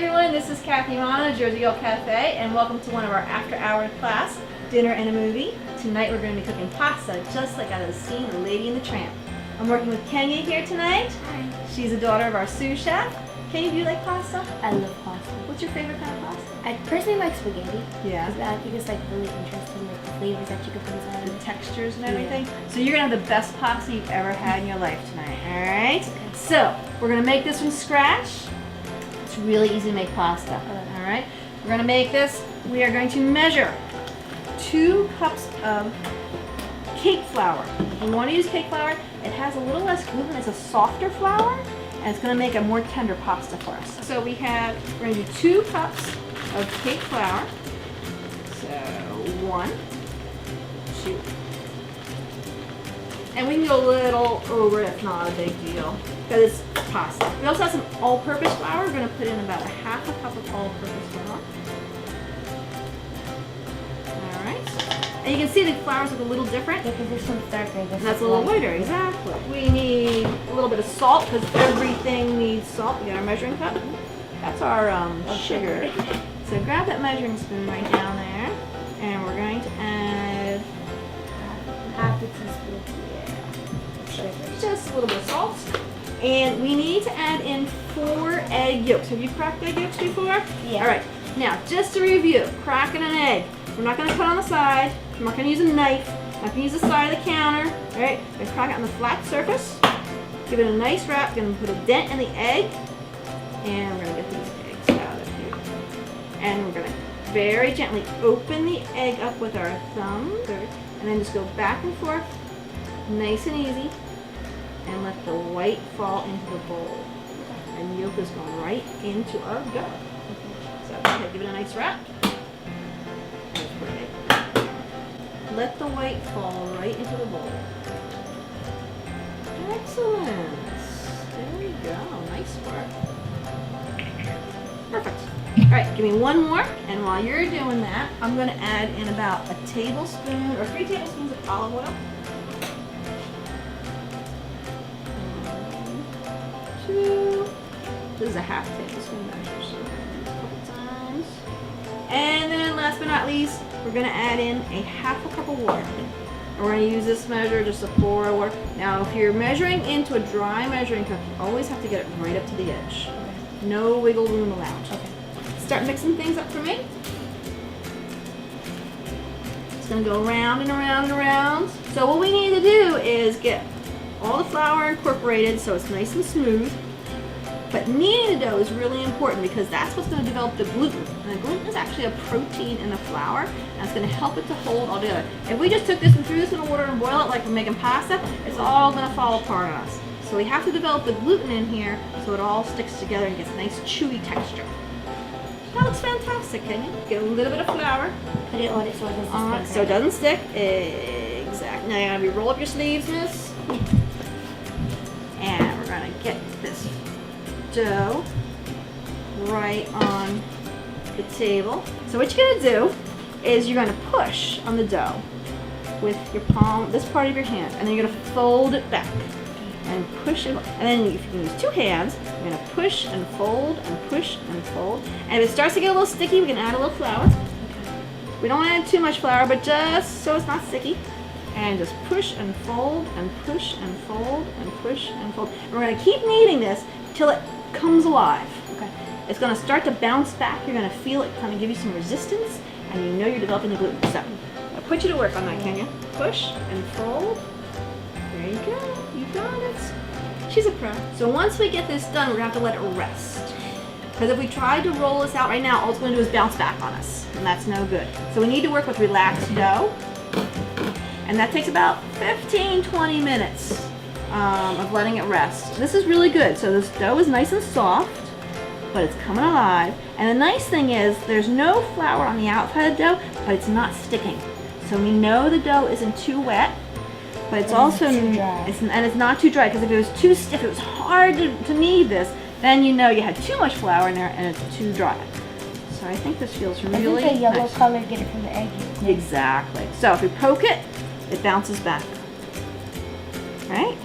everyone, this is Kathy Ron of Jersey Girl Cafe, and welcome to one of our after-hour class, dinner and a movie. Tonight we're going to be cooking pasta, just like out of the scene of Lady and the Tramp. I'm working with Kenya here tonight. Hi. She's a daughter of our sous chef. Kenya, do you like pasta? I love pasta. What's your favorite kind of pasta? I personally like spaghetti. Yeah. Because I think it's like really interesting, like the flavors that you can put inside. The textures and everything. So you're going to have the best pasta you've ever had in your life tonight, alright? Okay. So, we're going to make this from scratch. It's really easy to make pasta, alright? We're going to make this. We are going to measure 2 cups of cake flour. We want to use cake flour. It has a little less gluten. It's a softer flour, and it's going to make a more tender pasta for us. So we're going to do 2 cups of cake flour. So 1, 2. And we can go a little over, it's not a big deal, because it's pasta. We also have some all-purpose flour. We're going to put in about 1/2 cup of all-purpose flour. Alright. And you can see the flours look a little different. Yeah, because this one's darker. And that's a little lighter, exactly. We need a little bit of salt, because everything needs salt. We got our measuring cup. That's our sugar. So grab that measuring spoon right down there, and we're going to add 1/2 teaspoon. just a little bit of salt. And we need to add in 4 egg yolks. Have you cracked egg yolks before? Yeah. All right. Now, just to review, cracking an egg. We're not going to cut on the side. We're not going to use a knife. We're not going to use the side of the counter. All right. We're going to crack it on the flat surface. Give it a nice wrap. We're going to put a dent in the egg. And we're going to get these eggs out of here. And we're going to very gently open the egg up with our thumb. And then just go back and forth. Nice and easy. And let the white fall into the bowl. And yolk is going right into our dough. So go ahead, give it a nice wrap. That's perfect. Let the white fall right into the bowl. Excellent. There you go. Nice work. Perfect. All right, give me one more. And while you're doing that, I'm going to add in about a tablespoon or 3 tablespoons of olive oil. 2. This is a 1/2 tablespoon measure, so a couple times. And then last but not least, we're going to add in a 1/2 cup of water. And we're going to use this measure just to pour our water. Now, if you're measuring into a dry measuring cup, you always have to get it right up to the edge. No wiggle room allowed. Okay. Start mixing things up for me. It's going to go around and around and around. So what we need to do is get all the flour incorporated so it's nice and smooth. But kneading the dough is really important because that's what's going to develop the gluten. And the gluten is actually a protein in the flour, and it's going to help it to hold all together. If we just took this and threw this in the water and boil it like we're making pasta, it's all going to fall apart on us. So we have to develop the gluten in here so it all sticks together and gets a nice chewy texture. That looks fantastic, can you? Get a little bit of flour. Put it on it so it doesn't stick. So it doesn't stick. Exactly. Now you roll up your sleeves, miss. And we're going to get this dough right on the table. So what you're going to do is you're going to push on the dough with your palm, this part of your hand, and then you're going to fold it back and push it. And then if you can use 2 hands, you're going to push and fold and push and fold. And if it starts to get a little sticky, we can add a little flour. We don't want to add too much flour, but just so it's not sticky. And just push and fold and push and fold and push and fold. And we're going to keep kneading this till it comes alive. Okay. It's going to start to bounce back. You're going to feel it kind of give you some resistance, and you know you're developing the gluten. So I'll put you to work on that, can you? Push and fold. There you go. You got it. She's a pro. So once we get this done, we're going to have to let it rest. Because if we tried to roll this out right now, all it's going to do is bounce back on us, and that's no good. So we need to work with relaxed dough. And that takes about 15-20 minutes of letting it rest. This is really good. So this dough is nice and soft, but it's coming alive. And the nice thing is there's no flour on the outside of the dough, but it's not sticking. So we know the dough isn't too wet, but it's also too dry. It's not too dry, because if it was too stiff, it was hard to knead this, then you know you had too much flour in there and it's too dry. So I think this feels really I think the yellow nice. color get it from the egg. Exactly. So if we poke it, it bounces back. Right?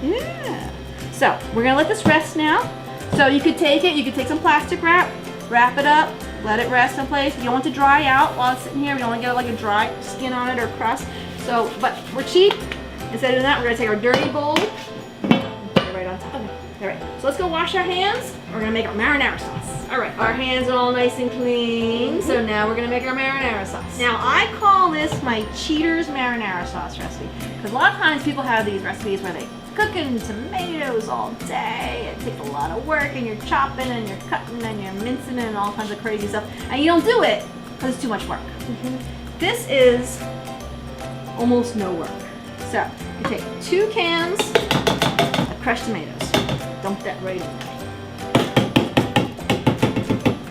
Yeah. So we're gonna let this rest now. So you could take it, you could take some plastic wrap, wrap it up, let it rest in place. You don't want it to dry out while it's sitting here. We don't want to get like a dry skin on it or crust. So, but we're cheap. Instead of doing that, we're gonna take our dirty bowl, put it right on top. Okay. All right, so let's go wash our hands. We're gonna make our marinara sauce. All right, our hands are all nice and clean. So now we're gonna make our marinara sauce. Now I call this my cheater's marinara sauce recipe. Because a lot of times people have these recipes where they cooking tomatoes all day. It takes a lot of work and you're chopping and you're cutting and you're mincing and all kinds of crazy stuff. And you don't do it because it's too much work. This is almost no work. So you take 2 cans of crushed tomatoes. Dump that right in there.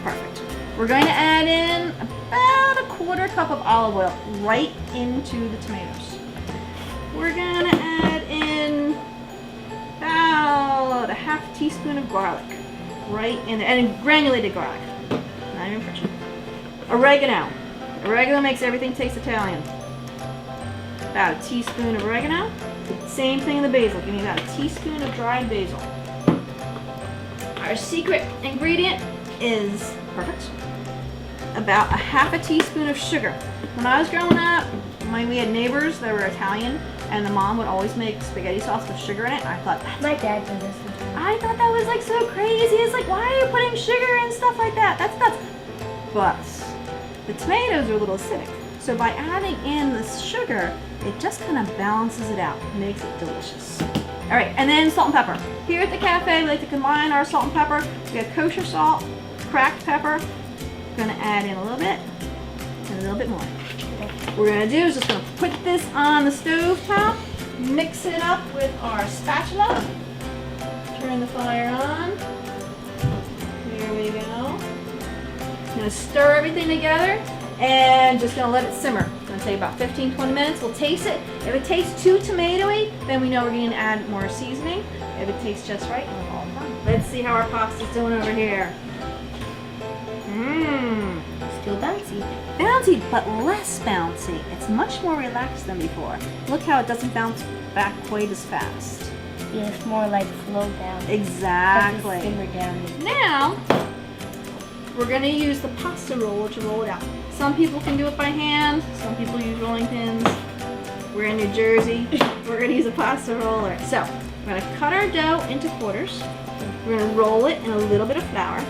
Perfect. We're going to add in about a 1/4 cup of olive oil right into the tomatoes. We're going to add in about a 1/2 teaspoon of garlic right in there, and granulated garlic, not even fresh. Oregano. Oregano makes everything taste Italian. About a teaspoon of oregano. Same thing in the basil. Give me about a teaspoon of dried basil. Our secret ingredient is perfect. About a 1/2 teaspoon of sugar. When I was growing up, we had neighbors that were Italian, and the mom would always make spaghetti sauce with sugar in it. And I thought, My dad does this. I thought that was like so crazy. It's like, why are you putting sugar and stuff like that? That's nuts. But the tomatoes are a little acidic. So by adding in this sugar, it just kind of balances it out, makes it delicious. All right, and then salt and pepper. Here at the cafe, we like to combine our salt and pepper. We have kosher salt, cracked pepper. We're gonna add in a little bit, and a little bit more. What we're gonna do is just gonna put this on the stove top, mix it up with our spatula, turn the fire on. Here we go. I'm gonna stir everything together and just gonna let it simmer. It's gonna take about 15-20 minutes. We'll taste it. If it tastes too tomatoey, then we know we're gonna add more seasoning. If it tastes just right, then we're all done. Let's see how our pasta's doing over here. Mmm. Still bouncy. Bouncy, but less bouncy. It's much more relaxed than before. Look how it doesn't bounce back quite as fast. Yeah, it's more like slow down. Exactly. Simmer down. Now, we're gonna use the pasta roller to roll it out. Some people can do it by hand. Some people use rolling pins. We're in New Jersey. We're gonna use a pasta roller. So, we're gonna cut our dough into quarters. We're gonna roll it in a little bit of flour.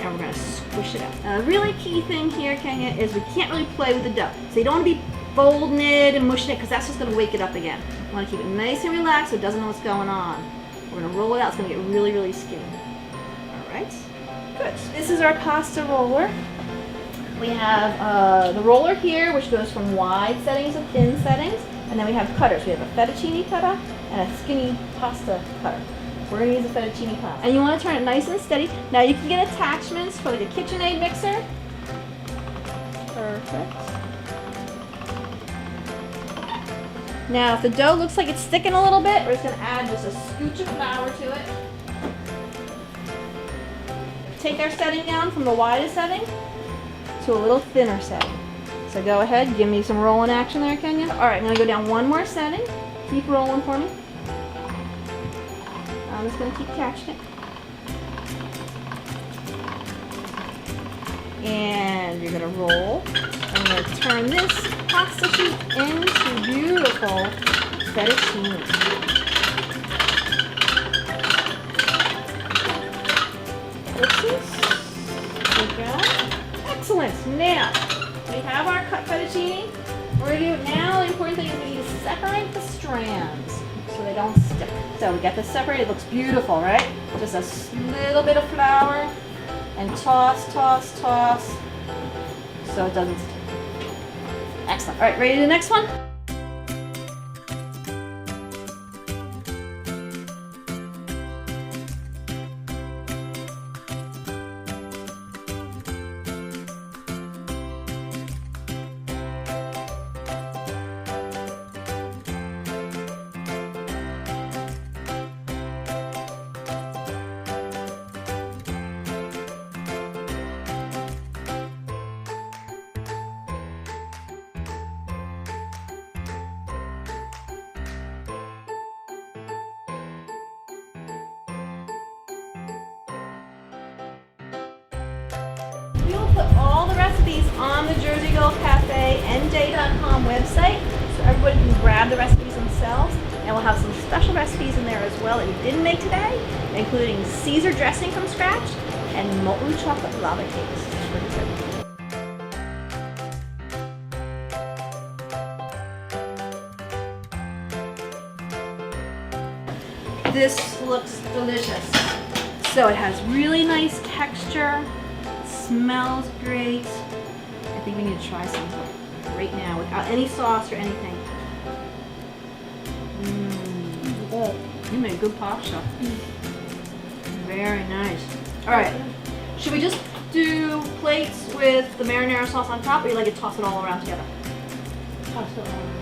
And we're gonna squish it out. Now, the really key thing here, Kenya, is we can't really play with the dough. So you don't wanna be folding it and mushing it, because that's just gonna wake it up again. You wanna keep it nice and relaxed so it doesn't know what's going on. We're gonna roll it out, it's gonna get really, really skinny. All right, good. This is our pasta roller. We have the roller here, which goes from wide settings to thin settings. And then we have cutters. We have a fettuccine cutter and a skinny pasta cutter. We're gonna use a fettuccine cutter. And you wanna turn it nice and steady. Now you can get attachments for like a KitchenAid mixer. Perfect. Now if the dough looks like it's sticking a little bit, we're just gonna add just a scooch of flour to it. Take our setting down from the widest setting to a little thinner setting. So go ahead, give me some rolling action there, Kenya. All right, I'm gonna go down one more setting. Keep rolling for me. I'm just gonna keep catching it. And you're gonna roll. I'm gonna turn this pasta sheet into beautiful fettuccine. Oopsies. Good job. Excellent. Now, we have our cut fettuccine. We're gonna do now. The important thing is we need to separate the strands so they don't stick. So we get this separated. It looks beautiful, right? Just a little bit of flour and toss, toss, toss so it doesn't stick. Excellent. All right, ready to do the next one? recipes on the Jersey Girl Cafe NJ.com website, so everybody can grab the recipes themselves. And we'll have some special recipes in there as well that we didn't make today, including Caesar dressing from scratch and molten chocolate lava cakes. It's pretty good. This looks delicious. So it has really nice texture, smells great. I think we need to try some right now without any sauce or anything. Good. You made a good pasta. Very nice. All right, should we just do plates with the marinara sauce on top, or you like to toss it all around together? Toss it around.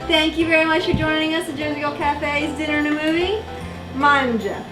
Thank you very much for joining us at Jersey Girl Cafe's Dinner and a Movie. Manja.